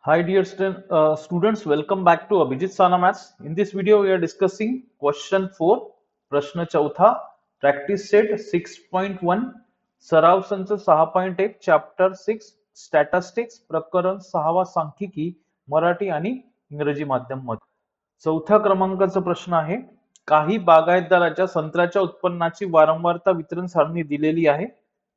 Hi dear students, welcome back to Abhijit Sana Maths. In this video, we are discussing question 4, प्रश्न चौथा, practice set 6.1, सराव संच 6.1, chapter 6, statistics, प्रकरण 6वा सांख्यिकी, मराठी आणि इंग्रजी माध्यम मध्ये. चौथ्या क्रमांकाचा प्रश्न आहे, काही बागायतदाराच्या संत्र्याच्या उत्पन्नाची वारंवारता वितरण सारणी दिलेली आहे.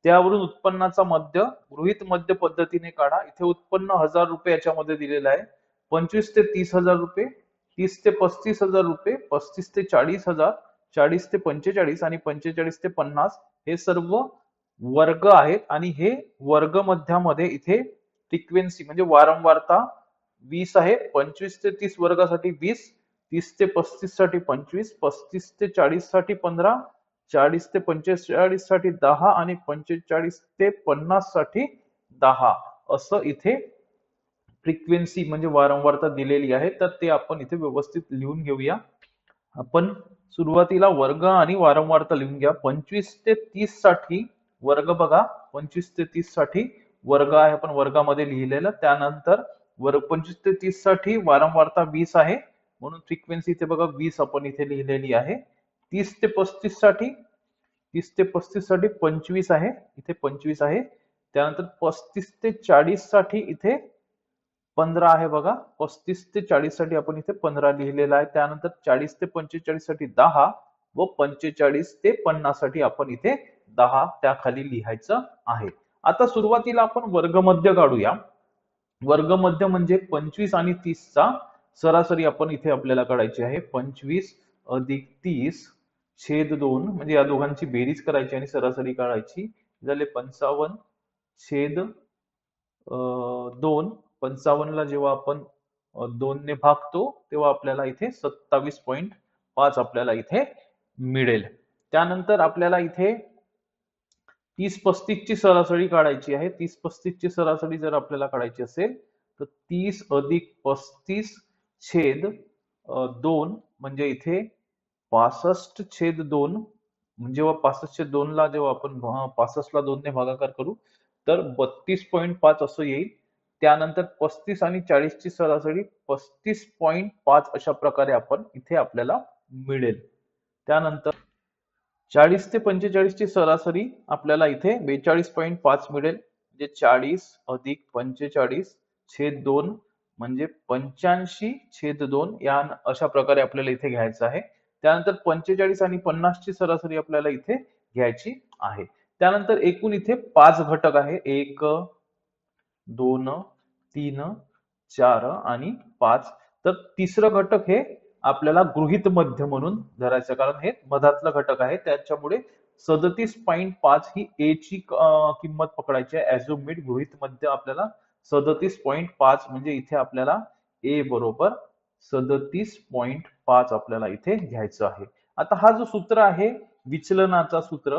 त्यावरून उत्पन्नाचा मध्य गृहीत मध्य पद्धतीने काढा. इथे उत्पन्न 1000 रुपये याच्यामध्ये दिलेलं आहे. 25 ते 30,000 रुपये, 30 ते 35,000 रुपये, 35 ते 40,000, 40 ते 45 आणि 45 ते 50 हे सर्व वर्ग आहेत आणि हे वर्ग मध्यामध्ये इथे फ्रिक्वेन्सी म्हणजे वारंवारता 20 आहे. 25 ते 30 वर्गासाठी 20, 30 ते 35 साठी 25, 35 ते 40 साठी 15, 40 ते 45 साठी 10 आणि 45 ते 50 साठी 10 असं इथे फ्रिक्वेन्सी म्हणजे वारंवारता दिलेली आहे. तर ते आपण इथे व्यवस्थित लिहून घेऊया. आपण सुरुवातीला वर्ग आणि वारंवारता लिहून घ्या. 25 ते 30 साठी वर्ग बघा, 25 ते 30 साठी वर्ग आहे, आपण वर्गामध्ये लिहिलेलं. त्यानंतर वर्ग 25 ते 30 साठी वारंवारता 20 आहे, म्हणून फ्रिक्वेन्सी इथे बघा 20 आपण इथे लिहिलेली आहे. 30 ते 35 साठी 30 ते 35 साठी 25 आहे, इथे 25 आहे. त्यानंतर 35 ते 40 साठी इथे 15 आहे बघा. 35 ते 40 साठी आपण इथे 15 लिहिलेला आहे. त्यानंतर 40 ते 45 साठी 10 व 45 ते 50 साठी आपण इथे 10 त्याखाली लिहायचं आहे. आता सुरुवातीला आपण वर्गमध्य काढूया. वर्गमध्य म्हणजे 25 आणि 30 चा सरासरी आपण इथे आपल्याला काढायची आहे. 25 अधिक 30 छेद 2 म्हणजे या दोघांची बेरीज करायची आणि सरासरी काढायची. झाले 55 छेद 2. 55 ला जेव्हा आपण 2 ने भागतो तेव्हा आपल्याला इथे 27.5 आपल्याला इथे मिळेल. त्यानंतर आपल्याला इथे 30-35 ची सरासरी काढायची आहे. 30-35 ची सरासरी जर आपल्याला काढायची असेल तर 30 अधिक 35 छेद 2 म्हणजे इथे 65 छेद 2. जेव्हा 65 छेद 2 ला जेव्हा आपण 65 ला 2 ने भागाकार करू तर 32.5 असं येईल. त्यानंतर 35 आणि 40 ची सरासरी 35.5 अशा प्रकारे आपण इथे आपल्याला मिळेल. त्यानंतर 40 ते 45 ची सरासरी आपल्याला इथे 42.5 मिळेल. म्हणजे 40 अधिक 45 छेद 2 म्हणजे 85 छेद 2 या अशा प्रकारे आपल्याला इथे घ्यायचं आहे. त्यानंतर 45 आणि 50 ची सरासरी आपल्याला इथे घ्यायची आहे. त्यानंतर एकूण इथे 5 घटक आहे. 1 2 3 4 आणि 5. तर तिसरं घटक हे आपल्याला गृहीत मध्य म्हणून धरायचं, कारण हे मधातलं घटक आहे. त्याच्यामुळे 37.5 ही ए ची किंमत पकडायची आहे. ऍज अ मिड गृहीत मध्य आपल्याला 37.5 म्हणजे इथे आपल्याला ए बरोबर 37.5 आपल्याला इथे घ्यायचं आहे. आता हा जो सूत्र आहे विचलनाचा सूत्र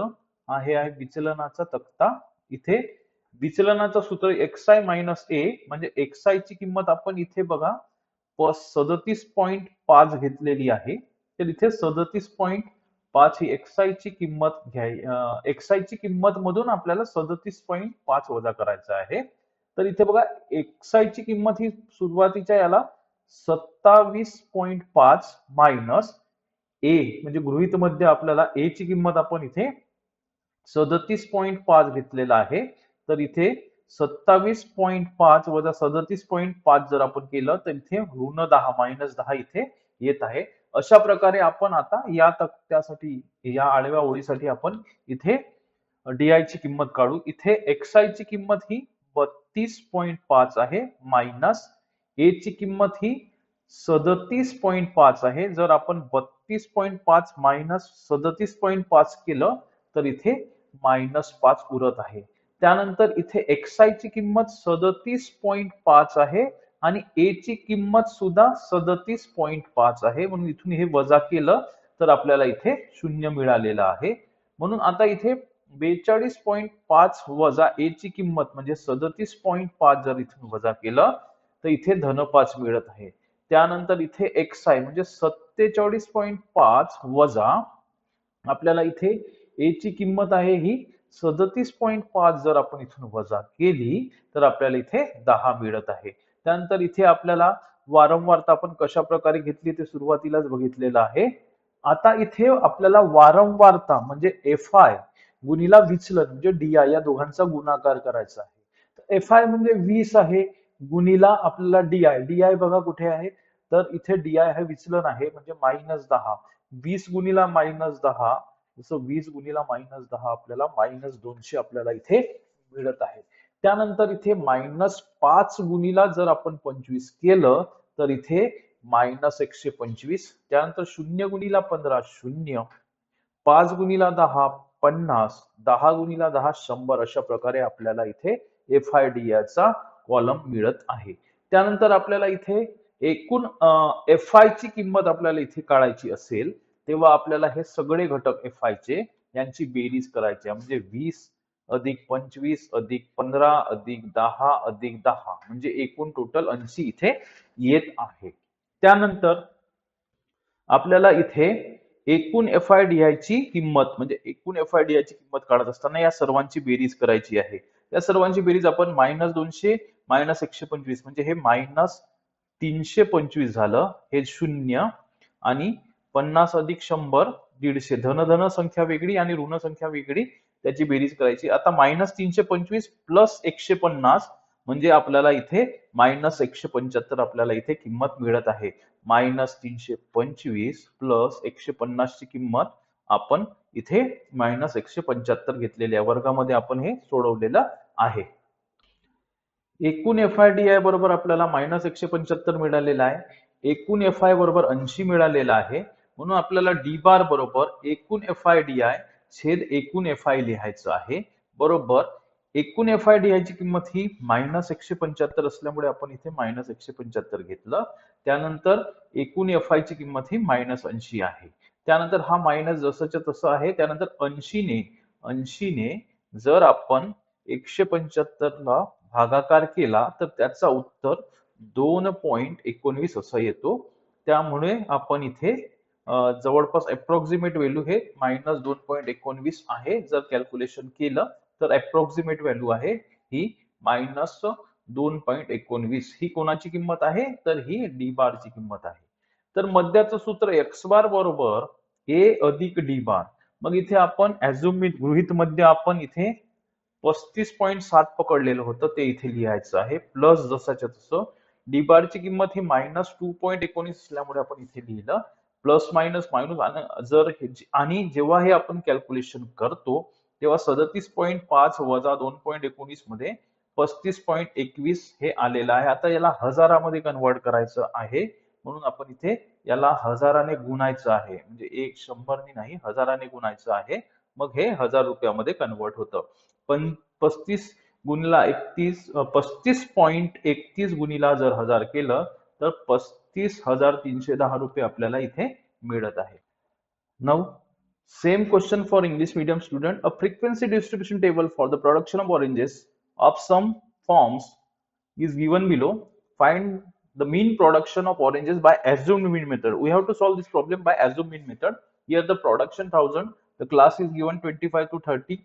आहे विचलनाचा तक्ता. इथे विचलनाचं सूत्र xi मायनस ए म्हणजे xi ची किंमत आपण इथे बघा 37.5 घेतलेली आहे. तर इथे 37.5 ही xi ची किंमत xi ची किंमत मधून आपल्याला 37.5 वजा करायचं आहे. तर इथे बघा xi ची किंमत ही सुरुवातीच्या याला 27.5 मायनस ए म्हणजे गृहीत मध्ये आपल्याला ए ची किंमत आपण इथे 37.5 घेतलेला आहे. तर इथे 27.5 वजा 37.5 जर आपण केलं तर इथे ऋण 10 मायनस 10 इथे येत आहे. अशा प्रकारे आपण आता या तक्त्यासाठी या आडव्या ओळीसाठी आपण इथे DI ची किंमत काढू. इथे XI ची किंमत ही 32.5 आहे मायनस ए ची किंमत ही 37.5 आहे. जर आपण 32.5 मायनस 37.5 केलं तर इथे -5 उरत आहे. त्यानंतर इथे XI ची किंमत 37.5 आहे आणि ए ची किंमत सुद्धा 37.5 आहे, म्हणून इथून हे वजा केलं तर आपल्याला इथे 0 मिळालेलं आहे. म्हणून आता इथे 42.5 वजा ए ची किंमत म्हणजे 37.5 जर इथून वजा केलं तर इथे धन 5 मिळत आहे. त्यानंतर इथे XI म्हणजे 47.5 वजा आपल्याला इथे ए ची किंमत आहे ही 37.5 जर आपण इथून वजा केली तर आपल्याला इथे 10 मिळत आहे. त्यानंतर इथे आपल्याला वारंवारता आपण कशा प्रकारे घेतली ते सुरुवातीलाच बघितलेलं आहे. आता इथे आपल्याला वारंवारता म्हणजे एफ आय गुणिला विचलन म्हणजे डी आय या दोघांचा गुणाकार करायचा आहे. एफ आय म्हणजे 20 आहे गुणिला आपल्याला डी आय. डी आय बघा कुठे आहे, तर इथे डी आय हे विचलन आहे म्हणजे -10. 20 गुणिला -10, जसं 20 गुणिला -10 आपल्याला -200 आपल्याला इथे मिळत आहे. त्यानंतर इथे -5 गुणिला जर आपण 25 केलं तर इथे -125. त्यानंतर 0 गुणिला 15 0, 5 गुणिला 10 50, 10 गुणिला 10 100. अशा प्रकारे आपल्याला इथे एफ आय डी चा कॉलम मिळत आहे. त्यानंतर आपल्याला इथे एकूण एफ आय ची किंमत आपल्याला इथे काढायची असेल तेव्हा आपल्याला हे सगळे घटक एफ आय चे यांची बेरीज करायची आहे. म्हणजे 20 अधिक 25 अधिक 15 अधिक 10 अधिक 10 म्हणजे एकूण टोटल 80 इथे येत आहे. त्यानंतर आपल्याला इथे एकूण एफ आय डी आय ची किंमत म्हणजे एकूण एफ आय डी आय ची किंमत काढत असताना या सर्वांची बेरीज करायची आहे. या सर्वांची बेरीज आपण -200 -125 म्हणजे हे -325 झालं, हे 0 आणि 50 अधिक 100 150. धन संख्या वेगळी आणि ऋण संख्या वेगळी, त्याची बेरीज करायची. आता -325 प्लस 150 म्हणजे आपल्याला इथे -175 आपल्याला इथे किंमत मिळत आहे. -325 प्लस 150 ची किंमत आपण इथे -175 घेतलेली आहे. वर्गामध्ये आपण हे सोडवलेलं आहे. एकूण एफ आय डी आय बरोबर आपल्याला -175 मिळालेला आहे. एकूण एफ आय बरोबर 80 मिळालेला आहे. म्हणून आपल्याला डी बार बरोबर एकूण एफ आय डी आय छेद एकूण एफ आय लिहायचं आहे. बरोबर एकूण एफ आय डी आय ची किंमत ही -175 असल्यामुळे आपण इथे -175 घेतलं. त्यानंतर एकूण एफ आय ची किंमत ही -80 आहे. त्यानंतर हा मायनस जसंच्या तसं आहे. त्यानंतर 80 ने जर आपण 175 ला भागाकार केला तर त्याचा उत्तर 2.19 असं येतो. त्यामुळे आपण इथे जवळपास अप्रॉक्सिमेट व्हॅल्यू हे -2.19 आहे. जर कॅल्क्युलेशन केलं तर अप्रॉक्सिमेट व्हॅल्यू आहे ही -2.19. ही कोणाची किंमत आहे, तर ही डी बार ची किंमत आहे. तर मध्याचं सूत्र एक्स बार बरोबर ए अधिक डी बार. मग इथे आपण गृहीत मध्य आपण इथे 35.7 पकडलेलं होतं ते इथे लिहायचं आहे. प्लस जसाच्या तसं डी बार ची किंमत ही -2.19 असल्यामुळे आपण इथे लिहिलं. प्लस मायनस मायनस आणि जेव्हा हे आपण कॅल्क्युलेशन करतो तेव्हा 37.5 वजा 2.19 मध्ये 35.21 हे आलेलं आहे. आता याला हजारामध्ये कन्वर्ट करायचं आहे म्हणून आपण इथे याला हजाराने गुणायचं आहे. म्हणजे 100 ने नाही, हजाराने गुणायचं आहे. मग हे 1000 रुपयामध्ये कन्वर्ट होतं. पण 35 गुणिला 35.31 गुणिला जर 1000 केलं तर 35,310 रुपये आपल्याला इथे मिळत आहे. Now, same question for English medium student. A frequency distribution table for the production of oranges of some forms is given below. Find the mean production of oranges by assumed mean method. We have to solve this problem by assumed mean method. Here the production 1000, the class is given 25 to 30,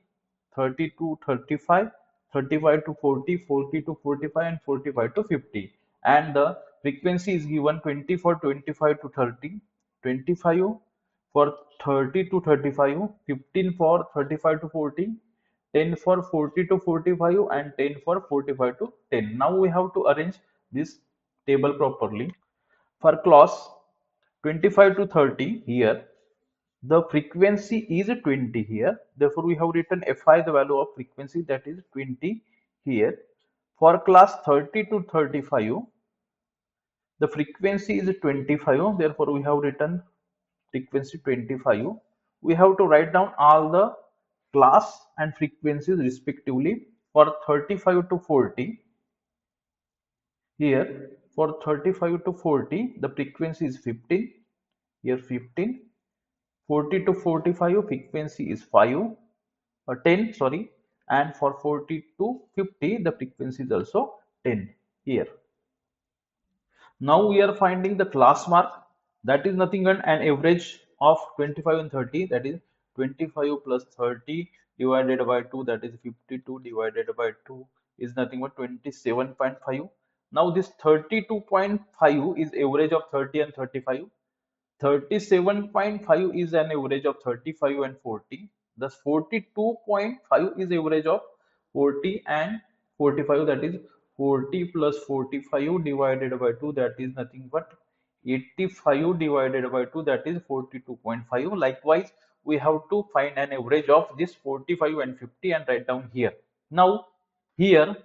30 to 35, 35 to 40, 40 to 45 and 45 to 50. And the frequency is given 20 for 25 to 30, 25 for 30 to 35, 15 for 35 to 40, 10 for 40 to 45 and 10 for 45 to 10. Now we have to arrange this table properly. For class 25 to 30 here, the frequency is 20 here. Therefore, we have written Fi, the value of frequency, that is 20 here. For class 30 to 35, the frequency is 25. Therefore, we have written frequency 25. We have to write down all the class and frequencies respectively. For 35 to 40, here for 35 to 40 the frequency is 15, here 15. 40 to 45 frequency is 5 or 10, sorry, and for 40 to 50 the frequency is also 10 here. Now we are finding the class mark, that is nothing but an average of 25 and 30, that is 25 plus 30 divided by 2, that is 52 divided by 2 is nothing but 27.5. Now this 32.5 is average of 30 and 35. 37.5 is an average of 35 and 40. Thus 42.5 is average of 40 and 45. That is 40 plus 45 divided by 2. That is nothing but 85 divided by 2. That is 42.5. Likewise, we have to find an average of this 45 and 50 and write down here. Now here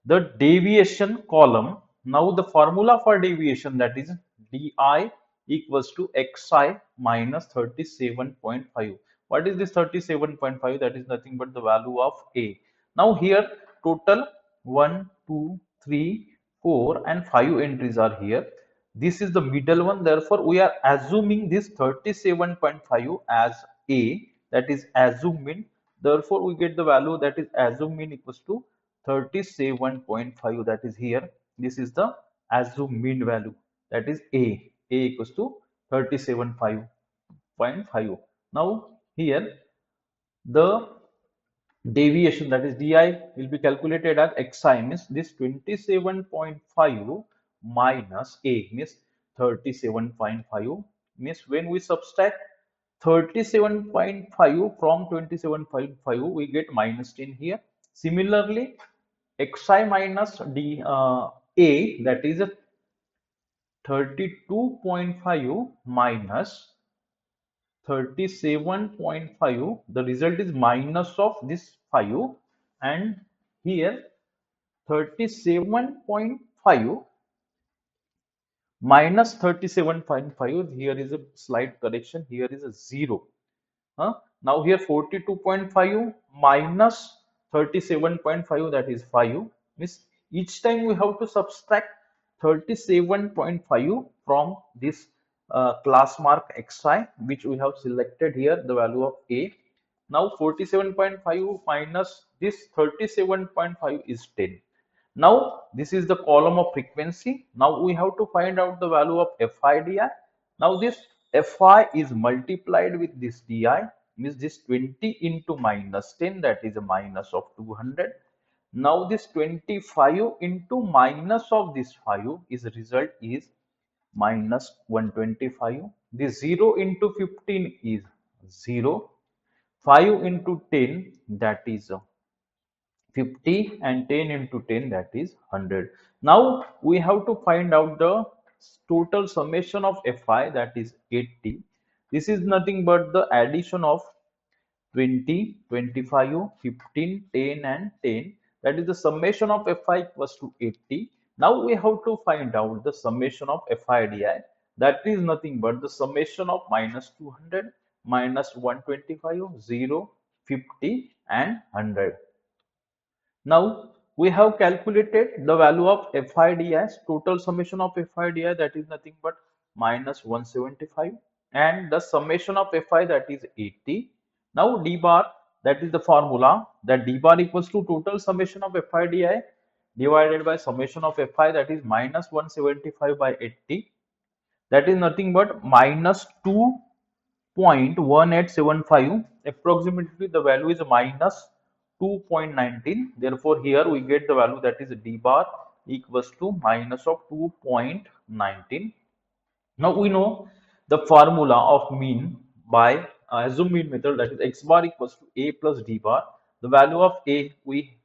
the deviation column. Now the formula for deviation, that is di equals to xi minus 37.5. What is this 37.5? That is nothing but the value of a. Now here total 1, 2, 3, 4 and 5 entries are here. This is the middle one. Therefore, we are assuming this 37.5 as a, that is assume mean. Therefore, we get the value that is assume mean equals to 37.5. That is here. This is the assume mean value. That is a. A equals to 37.5. Now here the deviation, that is di, will be calculated as xi, means this 27.5 minus a, means 37.5, means when we subtract 37.5 from 27.5 we get minus 10 here. Similarly xi minus a, that is 32.5 minus 37.5, the result is minus of this 5, and here 37.5 minus 37.5, here is a slight correction, here is a 0. Now here 42.5 minus 37.5, that is 5, means each time we have to subtract 37.5 from this class mark xi, which we have selected here, the value of a. Now 47.5 minus this 37.5 is 10. Now this is the column of frequency. Now we have to find out the value of Fi di. Now this Fi is multiplied with this di, means this 20 into minus 10, that is a minus of 200. Now this 25 into minus of this 5 is result is minus 125. This 0 into 15 is 0. 5 into 10, that is 50, and 10 into 10, that is 100. Now we have to find out the total summation of Fi, that is 80. This is nothing but the addition of 20, 25, 15, 10 and 10. That is the summation of Fi equals to 80. Now we have to find out the summation of Fi di. That is nothing but the summation of minus 200, minus 125, 0, 50 and 100. Now we have calculated the value of Fi di as total summation of Fi di, that is nothing but minus 175, and the summation of Fi, that is 80. Now d bar, that is the formula, that d bar equals to total summation of Fi di divided by summation of Fi, that is minus 175 by 80. That is nothing but minus 2.1875. Approximately the value is minus 2.19. Therefore here we get the value, that is d bar equals to minus of 2.19. Now we know the formula of mean by assume mean method, that is x bar equals to a plus d bar. The value of a we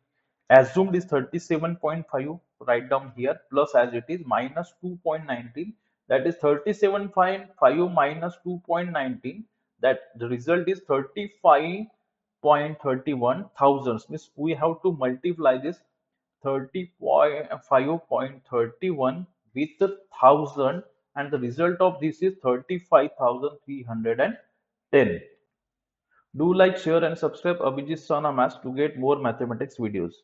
assumed is 37.5, write down here, plus as it is minus 2.19, that is 37.5 minus 2.19, that the result is 35.31 thousands, means we have to multiply this 35.31 with the thousand, and the result of this is 35,310. Do like, share and subscribe Abhijit Sana Maths to get more mathematics videos.